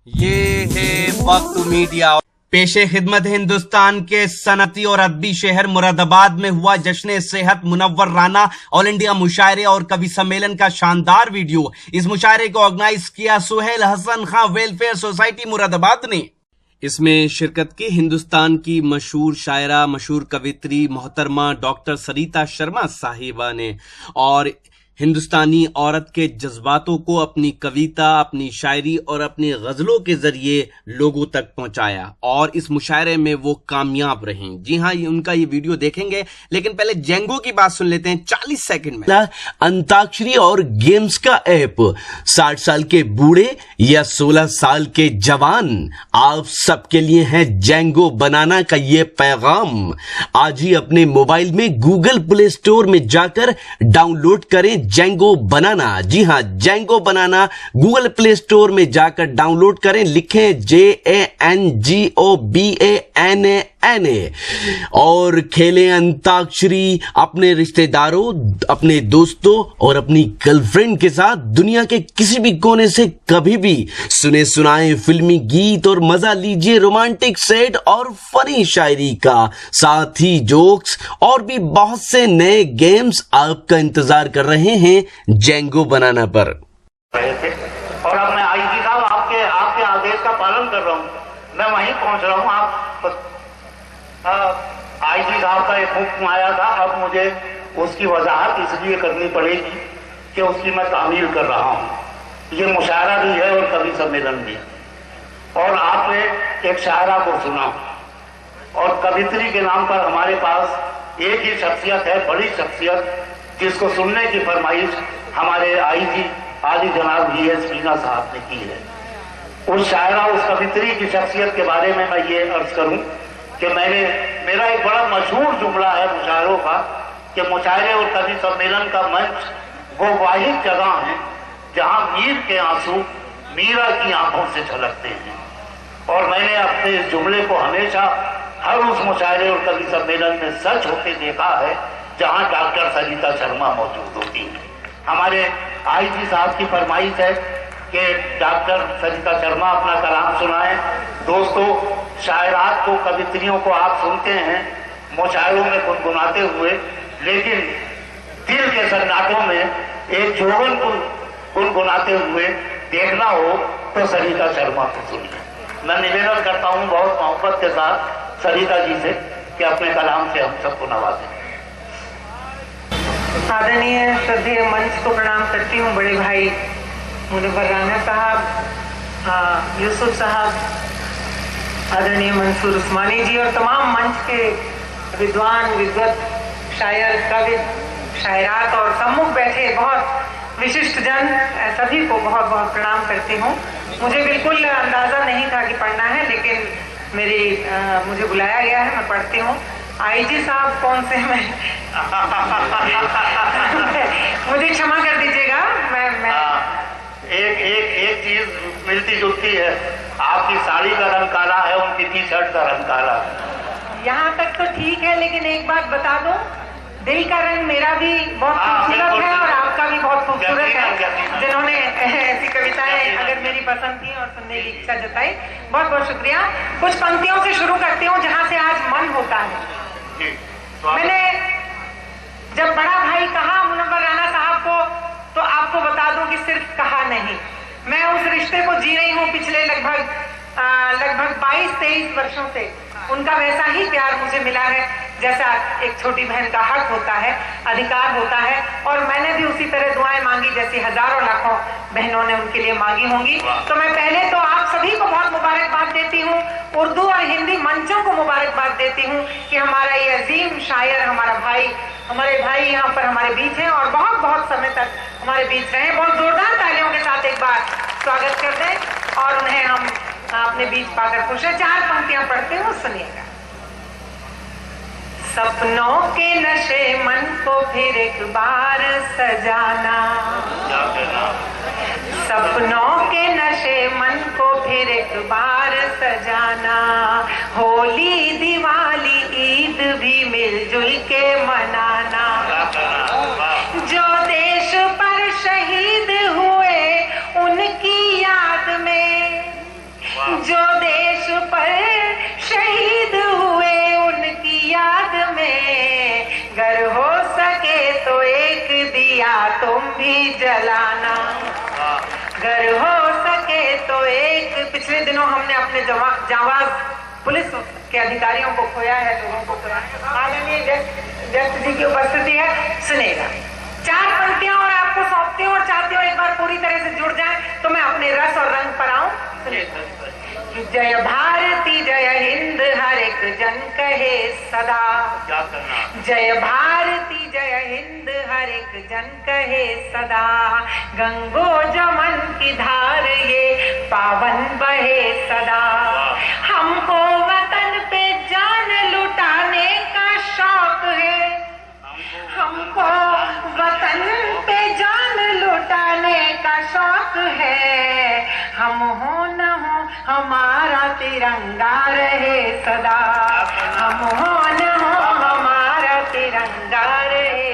ये है वक्त मीडिया। पेशे खिदमत हिंदुस्तान के सनती और अदबी शहर मुरादाबाद में हुआ जश्न सेहत मुनव्वर राना ऑल इंडिया मुशायरे और कवि सम्मेलन का शानदार वीडियो। इस मुशायरे को ऑर्गेनाइज किया सुहेल हसन खां वेलफेयर सोसाइटी मुरादाबाद ने। इसमें शिरकत की हिंदुस्तान की मशहूर शायरा, मशहूर कवित्री मोहतरमा डॉक्टर सरिता शर्मा साहिबा ने और हिंदुस्तानी औरत के जज्बातों को अपनी कविता, अपनी शायरी और अपनी गजलों के जरिए लोगों तक पहुंचाया और इस मुशायरे में वो कामयाब रहीं। जी हाँ, उनका ये वीडियो देखेंगे, लेकिन पहले जेंगो की बात सुन लेते हैं 40 सेकंड में। अंताक्षरी और गेम्स का ऐप 60 साल के बूढ़े या 16 साल के जवान, आप सबके लिए है जेंगो बनाना का ये पैगाम। आज ही अपने मोबाइल में गूगल प्ले स्टोर में जाकर डाउनलोड करें जेंगो बनाना। जी हां, जेंगो बनाना गूगल प्ले स्टोर में जाकर डाउनलोड करें, लिखें JANGOBANANA और खेलें अंताक्षरी अपने रिश्तेदारों, अपने दोस्तों और अपनी गर्लफ्रेंड के साथ दुनिया के किसी भी कोने से कभी भी। सुने सुनाए फिल्मी गीत और मजा लीजिए रोमांटिक सेट और फनी शायरी का, साथ ही जोक्स और भी बहुत से नए गेम्स आपका इंतजार कर रहे हैं जेंगो बनाना पर। और अब मैं आईजी साहब आपके आदेश का पालन कर रहा हूँ, मैं वहीं पहुंच रहा हूँ। आप आईजी साहब का एक हुक्म आया था, अब मुझे उसकी वजाहत इसलिए करनी पड़ेगी कि उसकी मैं तामील कर रहा हूँ। ये मुशायरा भी है और कवि सम्मेलन भी। और आपने एक शायरा को सुना और कवित्री के नाम पर हमारे पास एक ही शख्सियत है, बड़ी शख्सियत, जिसको सुनने की फरमाइश हमारे आईजी आली जनाब VS मीना साहब ने की है। उस शायरा, उस कवित्री की शख्सियत के बारे में मैं ये अर्ज करूं कि मेरा एक बड़ा मशहूर जुमला है मुशायरों का कि मुशायरे और कवि सम्मेलन का मंच वो वाहिद जगह है जहां मीर के आंसू मीरा की आंखों से झलकते हैं। और मैंने अपने इस जुमले को हमेशा हर उस मुशायरे और कवि सम्मेलन में सच होते देखा है जहां डॉक्टर सरिता शर्मा मौजूद होती है। हमारे आईजी साहब की फरमाइश है कि डॉक्टर सरिता शर्मा अपना कलाम सुनाएं। दोस्तों, शायरात को, कवित्रियों को आप सुनते हैं मुशायरों में गुनगुनाते हुए, लेकिन दिल के सन्नाटों में एक जोगन को गुनगुनाते हुए देखना हो तो सरिता शर्मा को सुनिए। मैं निवेदन करता हूं बहुत मोहब्बत के साथ सरिता जी से कि अपने कलाम से हम सबको नवाजें। आदरणीय श्रद्धेय मंच को प्रणाम करती हूँ। बड़े भाई मुनव्वर राना साहब, यूसुफ साहब, आदरणीय मंसूर उस्मानी जी और तमाम मंच के विद्वान, विद्वत, शायर, कवि, शायरात और सम्मुख बैठे बहुत विशिष्ट जन, सभी को बहुत बहुत प्रणाम करती हूँ। मुझे बिल्कुल अंदाजा नहीं था कि पढ़ना है, लेकिन मुझे बुलाया गया है, मैं पढ़ती हूँ। आईजी साहब कौन से मैं मुझे क्षमा कर दीजिएगा। मैं एक चीज मिलती जुलती है, आपकी साड़ी का रंग काला है, उनकी टी-शर्ट का रंग काला है। यहाँ तक तो ठीक है, लेकिन एक बात बता दो, दिल का रंग मेरा भी बहुत खूबसूरत है और आपका भी बहुत खूबसूरत है। जिन्होंने ऐसी कविताएं अगर मेरी पसंद थी और सुनने की इच्छा जताई, बहुत बहुत शुक्रिया। कुछ पंक्तियों से शुरू करती हूँ जहाँ से आज मन होता है। मैंने जब बड़ा भाई कहा मुनव्वर राना साहब को, तो आपको बता दूं कि सिर्फ कहा नहीं, मैं उस रिश्ते को जी रही हूँ पिछले लगभग 22-23 वर्षों से। उनका वैसा ही प्यार मुझे मिला है जैसा एक छोटी बहन का हक होता है, अधिकार होता है, और मैंने भी उसी तरह दुआएं मांगी जैसी हजारों लाखों बहनों ने उनके लिए मांगी होंगी। तो मैं पहले तो आप सभी को बहुत मुबारकबाद देती हूँ, उर्दू और हिंदी मंचों को मुबारकबाद देती हूँ कि हमारा ये अजीम शायर, हमारे भाई यहाँ पर हमारे बीच हैं और बहुत बहुत समय तक हमारे बीच रहे। बहुत जोरदार तालियों के साथ एक बार स्वागत कर दें और उन्हें हम अपने बीच पाकर खुश है। 4 पंक्तियां पढ़ते हूँ, सुनिएगा। सपनों के नशे मन को फिर एक बार सजाना, सपनों के नशे मन को फिर एक बार सजाना, होली दिवाली ईद भी मिलजुल के मनाना, जो देश पर शहीद हुए उनकी याद में जो देश पर शहीद हुए उनकी याद में, अगर हो सके तो एक दिया तुम भी जलाना, अगर हो सके तो एक। पिछले दिनों हमने अपने जांबाज पुलिस के अधिकारियों को खोया है, लोगों को आदरणीय जस्ट जी की उपस्थिति है, सुनेगा। 4 पंक्तियां और आपको सौंपती हूँ और चाहती हूँ एक बार पूरी तरह से जुड़ जाए तो मैं अपने रस और रंग पर आऊं। जय भारती जय हिंद हर एक जन कहे सदा, जय भारती जय हिंद हर एक जन कहे सदा, गंगो जमन की धार ये पावन बहे सदा, हमको वतन पे जान लुटाने का शौक है, हमको वतन पे जान लुटाने का शौक है, हम हो न हो हमारा तिरंगा रहे सदा, हम हो न हो हमारा तिरंगा रहे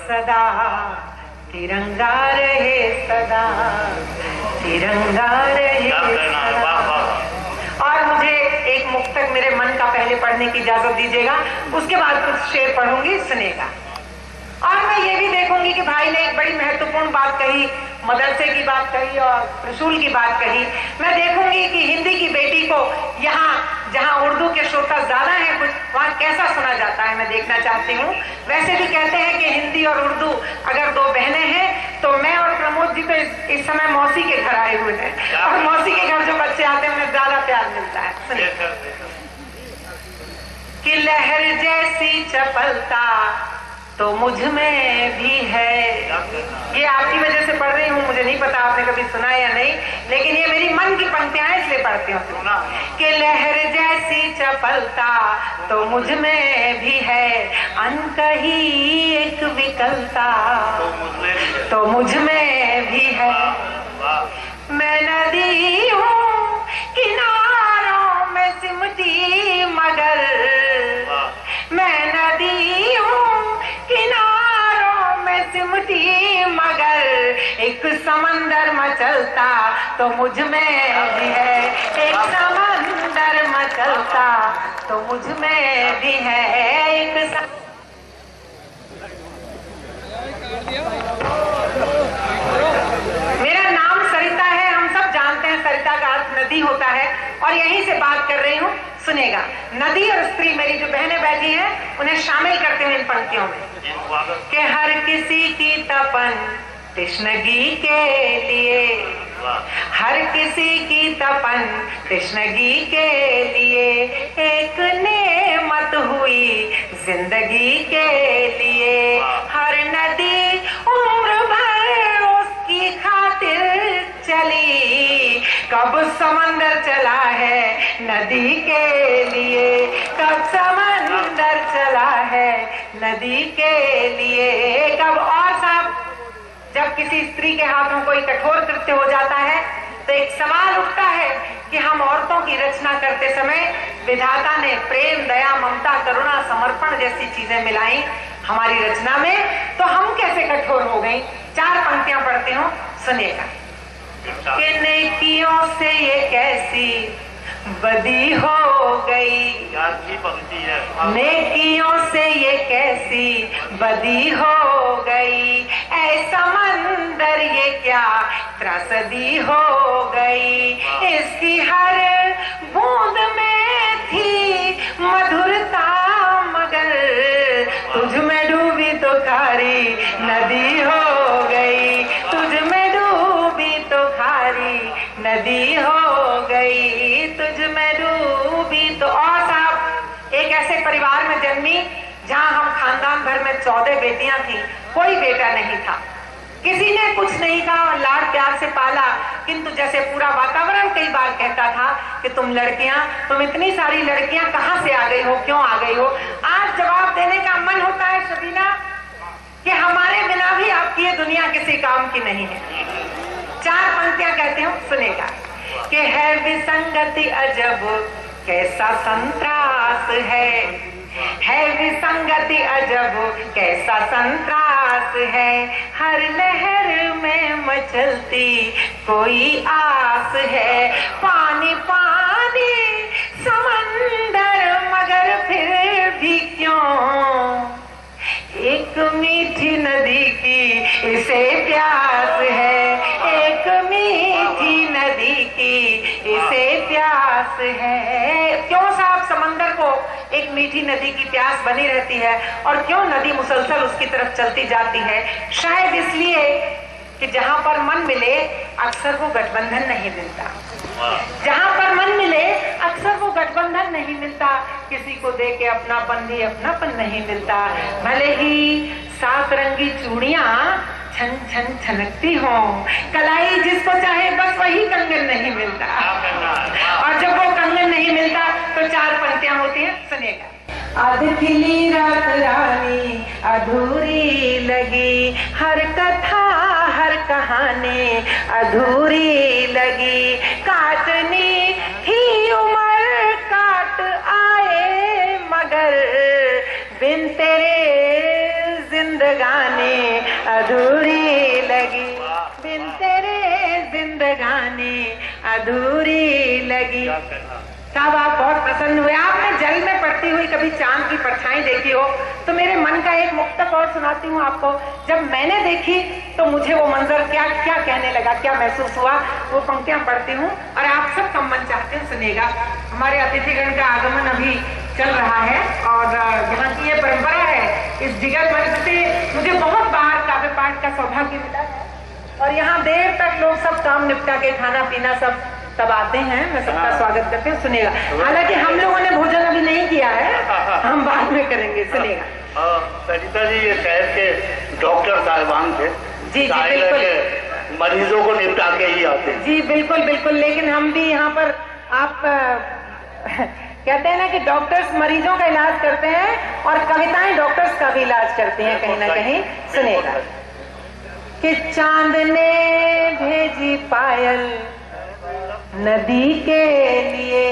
सदा, तिरंगा रहे सदा, तिरंगा रहे सदा। और मुझे एक मुक्तक मेरे मन का पहले पढ़ने की इजाजत दीजिएगा, उसके बाद कुछ शेर पढ़ूंगी, सुनेगा। और मैं ये भी देखूंगी कि भाई ने एक बड़ी महत्वपूर्ण बात कही, मदरसे की बात कही और रसूल की बात कही। मैं देखूंगी कि हिंदी की बेटी को यहाँ जहाँ उर्दू के श्रोता ज्यादा हैं कुछ वहाँ कैसा सुना जाता है, मैं देखना चाहती हूँ। वैसे भी कहते हैं कि हिंदी और उर्दू अगर 2 बहनें हैं तो मैं और प्रमोद जी तो इस समय मौसी के घर आए हुए हैं, और मौसी के घर जो बच्चे आते हैं उन्हें ज्यादा प्यार मिलता है। कि लहर जैसी चपलता तो मुझ में भी है, ये आपकी वजह से पढ़ रही हूँ, मुझे नहीं पता आपने कभी सुना या नहीं, लेकिन ये मेरी मन की पंक्तियां हैं इसलिए पढ़ती हूँ। कि लहर जैसी चपलता तो मुझ में भी है, अनकही एक विकलता तो मुझ में भी है, मैं नदी हूँ किनारों में सिमटी मगर, मैं नदी हूँ किनारों में सिमटी मगर, एक समंदर मचलता तो मुझ में भी है, एक समंदर मचलता तो मुझ में भी है, एक मेरा नाम सरिता है, हम सब जानते हैं सरिता का अर्थ नदी होता है, और यहीं से बात कर रही हूँ, सुनेगा। नदी और स्त्री मेरी जो बहनें बैठी हैं उन्हें शामिल करते हैं इन पंक्तियों में। कि हर किसी की तपन तृष्णगी के लिए, हर किसी की तपन तृष्णगी के लिए, एक नेमत हुई जिंदगी के लिए, हर नदी उम्र भर उसकी खातिर चली, कब समंदर चला है नदी के लिए, कब समंदर चला है नदी के लिए, कब। और साहब जब किसी स्त्री के हाथों कोई कठोर कृत्य हो जाता है तो एक सवाल उठता है कि हम औरतों की रचना करते समय विधाता ने प्रेम, दया, ममता, करुणा, समर्पण जैसी चीजें मिलाई हमारी रचना में, तो हम कैसे कठोर हो गई। 4 पंक्तियां पढ़ती हूँ, सुनिएगा। कि नेकियों से ये कैसी बदी हो गई, नेकियों से ये कैसी बदी हो गई, ऐसा मंदर ये क्या त्रासदी हो गई, इसकी हर बूंद में थी मधुरता मगर, तुझ में डूबी तो खारी नदी हो गई, तुझ में डूबी तो खारी नदी हो गई, तुझ में डूबी तो। और साहब एक ऐसे परिवार में जन्मी जहां हम खानदान भर में 14 बेटियां थी, कोई बेटा नहीं था, किसी ने कुछ नहीं कहा और लाड प्यार से पाला, किंतु जैसे पूरा वातावरण कई बार कहता था कि तुम लड़कियां, तुम इतनी सारी लड़कियां कहां से आ गई हो, क्यों आ गई हो। आज जवाब देने का मन होता है शबीना कि हमारे बिना भी आपकी ये दुनिया किसी काम की नहीं है। 4 पंक्तियां कहते हो, सुनेगा। कि है विसंगति अजब कैसा संत्रास है विसंगति अजब कैसा संत्रास है, हर लहर में मचलती कोई आस है, पानी पानी इसे प्यास है एक मीठी नदी की, इसे प्यास है। क्यों साहब समंदर को एक मीठी नदी की प्यास बनी रहती है और क्यों नदी मुसलसल उसकी तरफ चलती जाती है? शायद इसलिए कि जहां पर मन मिले अक्सर वो गठबंधन नहीं मिलता, जहां पर मन मिले अक्सर वो गठबंधन नहीं मिलता, किसी को दे के अपनापन भी अपनापन नहीं मिलता। भले ही सात रंगी चूड़ियां छन छन छनकती हो, कलाई जिसको चाहे बस वही कंगन नहीं मिलता, और जब वो कंगन नहीं मिलता तो चार पंक्तियां होती हैं, सुनिएगा। आध खिली रात रानी अधूरी लगी, हर कथा हर कहानी अधूरी लगी, काटनी थी उम्र काट आए मगर बिन तेरे जिंदगानी अधूरी लगी, बिन तेरे जिंदगानी अधूरी लगी। साहब आप बहुत प्रसन्न हुए। आपने जल में पड़ती हुई कभी चांद की परछाई देखी हो तो मेरे मन का एक मुक्तक और सुनाती हूँ आपको। जब मैंने देखी तो मुझे वो मंजर क्या क्या कहने लगा, क्या महसूस हुआ, वो पंक्तियां पढ़ती हूँ और आप सब सम्मान चाहते हैं, सुनेगा। हमारे अतिथिगण का आगमन अभी चल रहा है और यहाँ की ये परंपरा है। इस जिगर मंच से मुझे बहुत बार काव्य पाठ का सौभाग्य मिला है और यहाँ देर तक लोग सब काम निपटा के खाना पीना सब तब आते हैं। मैं सबका स्वागत करते हैं, सुनेगा। हालांकि हम लोगों ने भोजन अभी नहीं किया है, हम बाद में करेंगे, सुनेगा। सरिता जी ये शहर के डॉक्टर साहिबान थे, जी जी बिल्कुल, मरीजों को निपटा के ही आते हैं। जी बिल्कुल बिल्कुल, लेकिन हम भी यहाँ पर आप कहते हैं ना कि डॉक्टर्स मरीजों का इलाज करते हैं और कविताएं डॉक्टर्स का भी इलाज करती हैं कहीं ना कहीं, सुनेगा। कि चांद ने भेजी पायल नदी के लिए,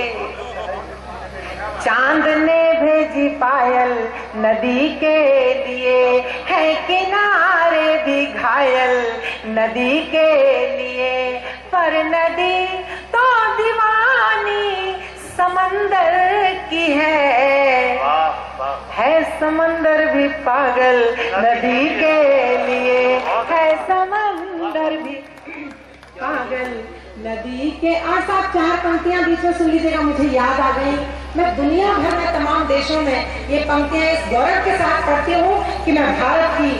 चांद ने भेजी पायल नदी के लिए, है किनारे भी घायल नदी के लिए, पर नदी तो दीवानी समंदर की है समंदर भी पागल नदी के लिए, है समंदर भी पागल नदी के। और साहब चार पंक्तियां बीच में सुन लीजिएगा, मुझे याद आ गई। मैं दुनिया भर में तमाम देशों में ये पंक्तियां इस गौरव के साथ पढ़ती हूँ कि मैं भारत की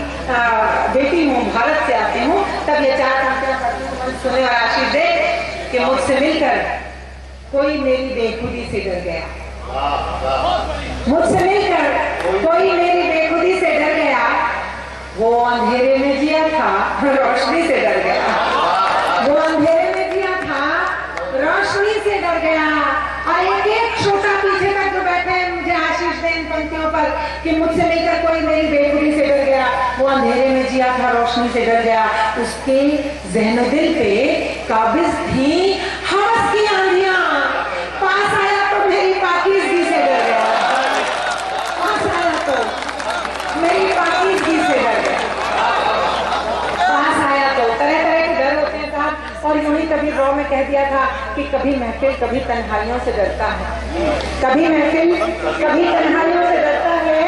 बेटी हूँ, भारत से आती हूँ, तब ये चार पंक्तियां पढ़ती हूँ। सुने और आशीष दे कि मुझसे मिलकर कोई मेरी बेखुदी से डर गया, मुझसे मिलकर कोई मेरी बेखुदी से डर गया, वो अंधेरे में जिया था रोशनी से डर गया, वो अंधेरे में जिया था रोशनी से डर गया। और एक छोटा पीछे तक जो बैठे हैं मुझे आशीष दें इन पंक्तियों पर कि मुझसे मिलकर कोई मेरी बेखुदी से डर गया, वो अंधेरे में जिया था रोशनी से डर गया, उसके ज़हन दिल पे काबिज थी हवस की आंधियां, पास आया तो मेरी पाकीज़गी से डर गया, पास आया तो मेरी पाकीज़गी से डर गया, पास आया तो। तरह तरह के डर होते हैं साहब, और यूं ही कभी रॉ में कह दिया था कि कभी महफिल कभी तन्हाइयों से डरता है, कभी महफिल कभी तन्हाइयों से डरता है,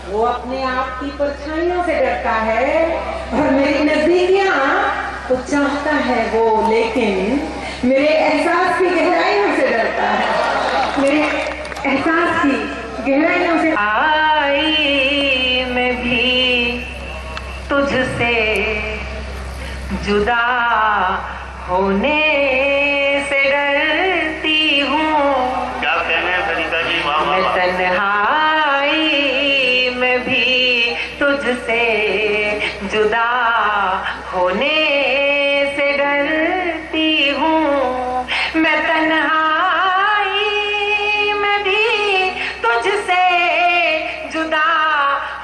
वो अपने आप की परछाइयों से डरता है, और मेरी नजदीकियां तो चाहता है वो, लेकिन मेरे एहसास की गहराइयों से डरता है, मेरे एहसास की गहराइयों से। आई मैं भी तुझसे जुदा होने से डरती हूँ, क्या कहने हैं सरिता जी? मैं तन्हाई में भी तुझसे जुदा होने से डरती हूँ, मैं तन्हाई में भी तुझसे जुदा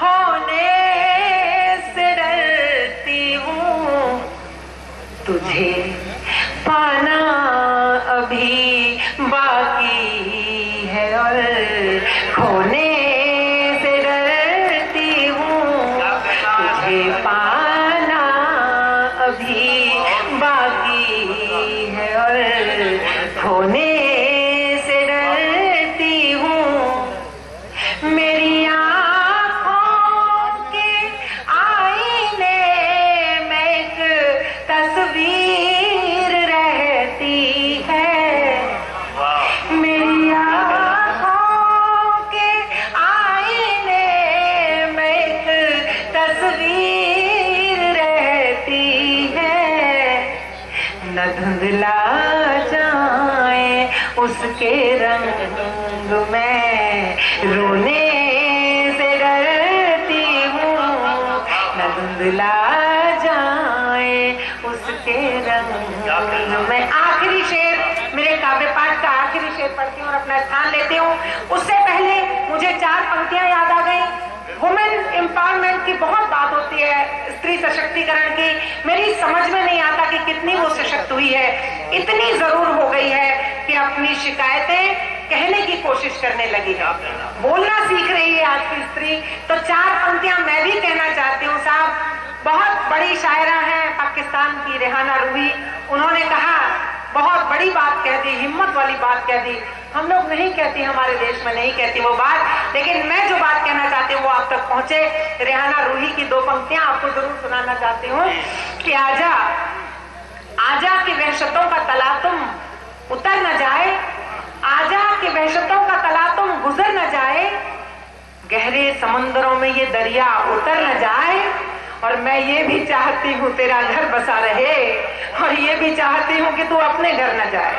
होने से डरती हूँ, तुझे पाना अभी बाकी है और खोने से डरती हूँ, तुझे पाना अभी बाकी है और खोने से डरती हूँ। मेरी आँखों के आईने उसके रंग में रोने से डरती हूँ, न धुंधला जाए उसके रंग में। आखिरी शेर, मेरे काव्य पाठ का आखिरी शेर पढ़ती हूँ और अपना स्थान लेती हूँ। उससे पहले मुझे 4 पंक्तियां याद आ गई। वुमेन एम्पावरमेंट की बहुत बात होती है, स्त्री सशक्तिकरण की। मेरी समझ में नहीं आता कि कितनी वो सशक्त हुई है। इतनी जरूर हो गई है कि अपनी शिकायतें कहने की कोशिश करने लगी है, बोलना सीख रही है आज की स्त्री। तो 4 पंक्तियां मैं भी कहना चाहती हूँ साहब। बहुत बड़ी शायरा है पाकिस्तान की रेहाना रूही। उन्होंने कहा, बहुत बड़ी बात कह दी, हिम्मत वाली बात कह दी। हम लोग नहीं कहती, हमारे देश में नहीं कहती वो बात, लेकिन मैं जो बात कहना चाहती हूँ वो आप तक पहुंचे। रेहाना रूही की 2 पंक्तियां आपको जरूर सुनाना चाहती हूँ कि आजा आजा की वहशतों का तला तुम उतर न जाए, आजा की वहशतों का तला तुम गुजर न जाए, गहरे समंदरों में ये दरिया उतर न जाए, और मैं ये भी चाहती हूँ तेरा घर बसा रहे, और ये भी चाहती हूँ कि तू अपने घर न जाए।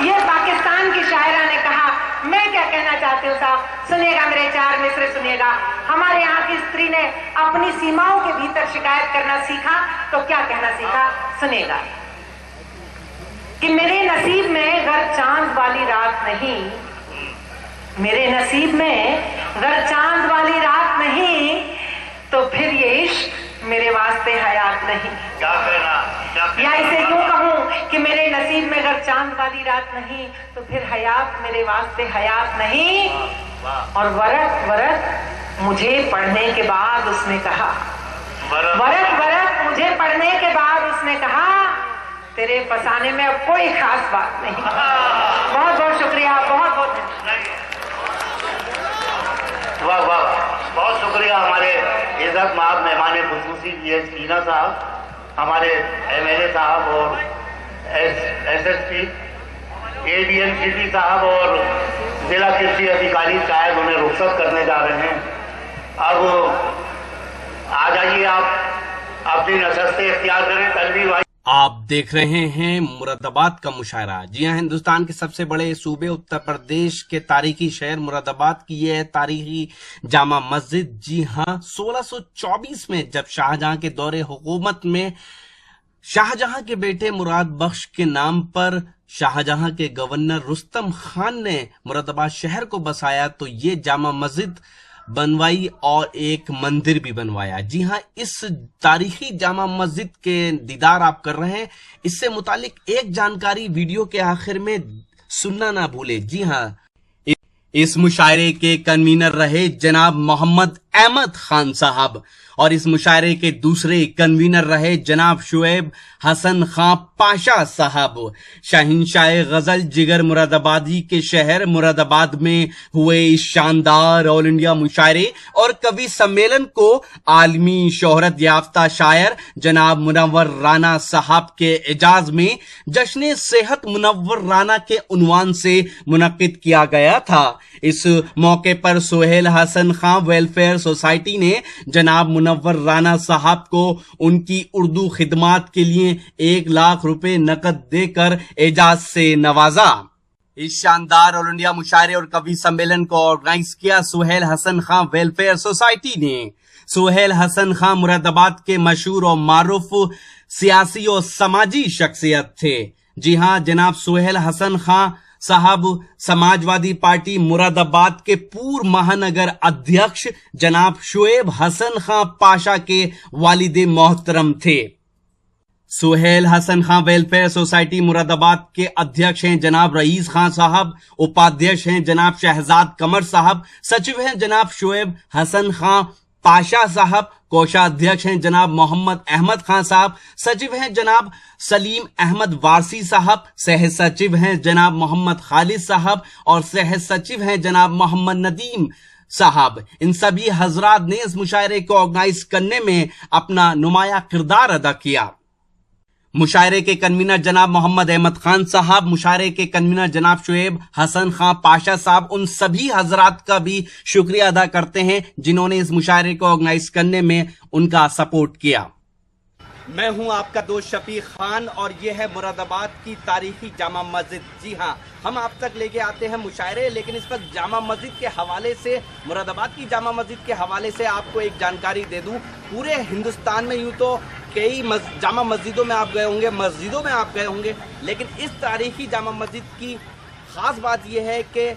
ये पाकिस्तान की शायरा ने कहा। मैं क्या कहना चाहती हूँ साहब, सुनिएगा मेरे 4 मिसरे सुनिएगा। हमारे यहाँ की स्त्री ने अपनी सीमाओं के भीतर शिकायत करना सीखा, तो क्या कहना सीखा, सुनिएगा कि मेरे नसीब में अगर चांद वाली रात नहीं, मेरे नसीब में अगर चांद वाली रात नहीं, तो फिर ये इश्क मेरे वास्ते हयात नहीं। क्या कहना? या इसे यूं कहूं कि मेरे नसीब में अगर चांद वाली रात नहीं, तो फिर हयात मेरे वास्ते हयात नहीं। और वरक वरक मुझे पढ़ने के बाद उसने कहा, वरक वरक मुझे पढ़ने के बाद उसने कहा, तेरे फसाने में अब कोई खास बात नहीं। बहुत बहुत शुक्रिया, बहुत बहुत वाह वाह, बहुत शुक्रिया। हमारे इज्जत माब मेहमान खुसूसी BH कीना साहब, हमारे MLA साहब और SSP ABNCT साहब और जिला कृषि अधिकारी शायद उन्हें रुखसत करने जा रहे हैं। अब आ जाइए, आप अपनी नशस्तें इख्तियार करें। तनवीर भाई, आप देख रहे हैं मुरादाबाद का मुशायरा। जी हां, हिंदुस्तान के सबसे बड़े सूबे उत्तर प्रदेश के तारीखी शहर मुरादाबाद की यह तारीखी जामा मस्जिद, जी हां, 1624 में जब शाहजहां के दौरे हुकूमत में शाहजहां के बेटे मुराद बख्श के नाम पर शाहजहां के गवर्नर रुस्तम खान ने मुरादाबाद शहर को बसाया, तो ये जामा मस्जिद बनवाई और एक मंदिर भी बनवाया। जी हां, इस तारीखी जामा मस्जिद के दीदार आप कर रहे हैं। इससे मुतालिक एक जानकारी वीडियो के आखिर में सुनना ना भूले। जी हां, इस मुशायरे के कन्वीनर रहे जनाब मोहम्मद अहमद खान साहब और इस मुशायरे के दूसरे कन्वीनर रहे जनाब शुएब हसन खां पाशा साहब। शहंशाह गजल जिगर मुरादाबादी के शहर मुरादाबाद में हुए इस शानदार ऑल इंडिया मुशायरे और कवि सम्मेलन को आलमी शोहरत याफ्ता शायर जनाब मुनव्वर राना साहब के एजाज में जश्न सेहत मुनव्वर राना के उन्वान से मुनक्किद किया गया था। इस मौके पर सोहेल हसन खां वेलफेयर सोसाइटी ने जनाब मुनव्वर राना साहब को उनकी उर्दू खिदमात के लिए 1 लाख रुपए नकद देकर एजाज से नवाजा। इस शानदार ऑल इंडिया मुशायरे और कवि सम्मेलन को ऑर्गेनाइज किया सोहेल हसन खां वेलफेयर सोसाइटी ने। सोहेल हसन खां मुरादाबाद के मशहूर और मारूफ सियासी और समाजी शख्सियत थे। जी हां, जनाब सोहेल हसन खां साहब समाजवादी पार्टी मुरादाबाद के पूर्व महानगर अध्यक्ष जनाब शुएब हसन खां पाशा के वालिद मोहतरम थे। सोहेल हसन खां वेलफेयर सोसाइटी मुरादाबाद के अध्यक्ष हैं जनाब रईस खां साहब, उपाध्यक्ष हैं जनाब शहजाद कमर साहब, सचिव हैं जनाब शुएब हसन खां पाशा साहब, कोषाध्यक्ष हैं जनाब मोहम्मद अहमद खान साहब, सचिव हैं जनाब सलीम अहमद वारसी साहब, सह सचिव हैं जनाब मोहम्मद खालिद साहब और सह सचिव हैं जनाब मोहम्मद नदीम साहब। इन सभी हजरात ने इस मुशायरे को ऑर्गेनाइज करने में अपना नुमाया किरदार अदा किया। मुशायरे के कन्वीनर जनाब मोहम्मद अहमद खान साहब, मुशायरे के कन्वीनर जनाब शुएब हसन खां पाशा साहब, उन सभी हजरात का भी शुक्रिया अदा करते हैं जिन्होंने इस मुशायरे को ऑर्गेनाइज करने में उनका सपोर्ट किया। मैं हूं आपका दोस्त शफीक खान और ये है मुरादाबाद की तारीखी जामा मस्जिद। जी हां, हम आप तक लेके आते हैं मुशायरे, लेकिन इस वक्त जामा मस्जिद के हवाले से, मुरादाबाद की जामा मस्जिद के हवाले से आपको एक जानकारी दे दूं। पूरे हिंदुस्तान में यूं तो कई जामा मस्जिदों में आप गए होंगे, मस्जिदों में आप गए होंगे, लेकिन इस तारीखी जामा मस्जिद की ख़ास बात यह है कि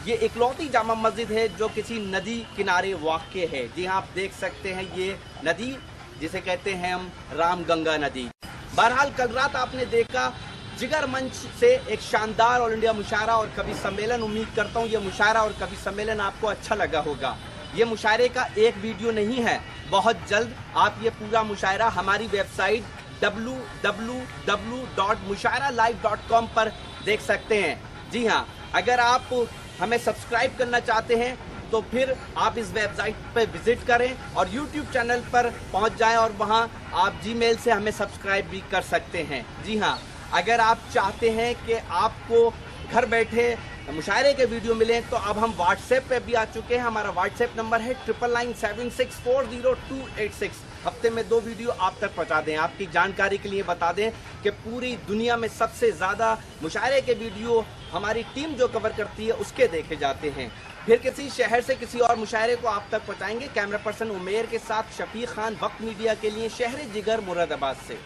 ये इकलौती जामा मस्जिद है जो किसी नदी किनारे वाक़ है। जी हाँ, आप देख सकते हैं ये नदी जिसे कहते हैं हम रामगंगा नदी। बहरहाल कल रात आपने देखा जिगर मंच से एक शानदार ऑल इंडिया मुशायरा और कवि सम्मेलन। उम्मीद करता हूँ ये मुशायरा और कवि सम्मेलन आपको अच्छा लगा होगा। ये मुशायरे का एक वीडियो नहीं है, बहुत जल्द आप ये पूरा मुशायरा हमारी वेबसाइट www.mushairalive.com पर देख सकते हैं। जी हाँ, अगर आप हमें सब्सक्राइब करना चाहते हैं तो फिर आप इस वेबसाइट पर विजिट करें और YouTube चैनल पर पहुंच जाएं और वहां आप जीमेल से हमें सब्सक्राइब भी कर सकते हैं। जी हाँ, अगर आप चाहते हैं कि आपको घर बैठे मुशायरे के वीडियो मिलें तो अब हम व्हाट्सएप पे भी आ चुके हैं। हमारा व्हाट्सएप नंबर है 9997640286। हफ्ते में 2 वीडियो आप तक पहुंचा दें। आपकी जानकारी के लिए बता दें कि पूरी दुनिया में सबसे ज़्यादा मुशायरे के वीडियो हमारी टीम जो कवर करती है उसके देखे जाते हैं। फिर किसी शहर से किसी और मुशायरे को आप तक पहुंचाएंगे। कैमरा पर्सन उमेर के साथ शफीक खान, वक्त मीडिया के लिए, शहर जिगर मुरादाबाद से।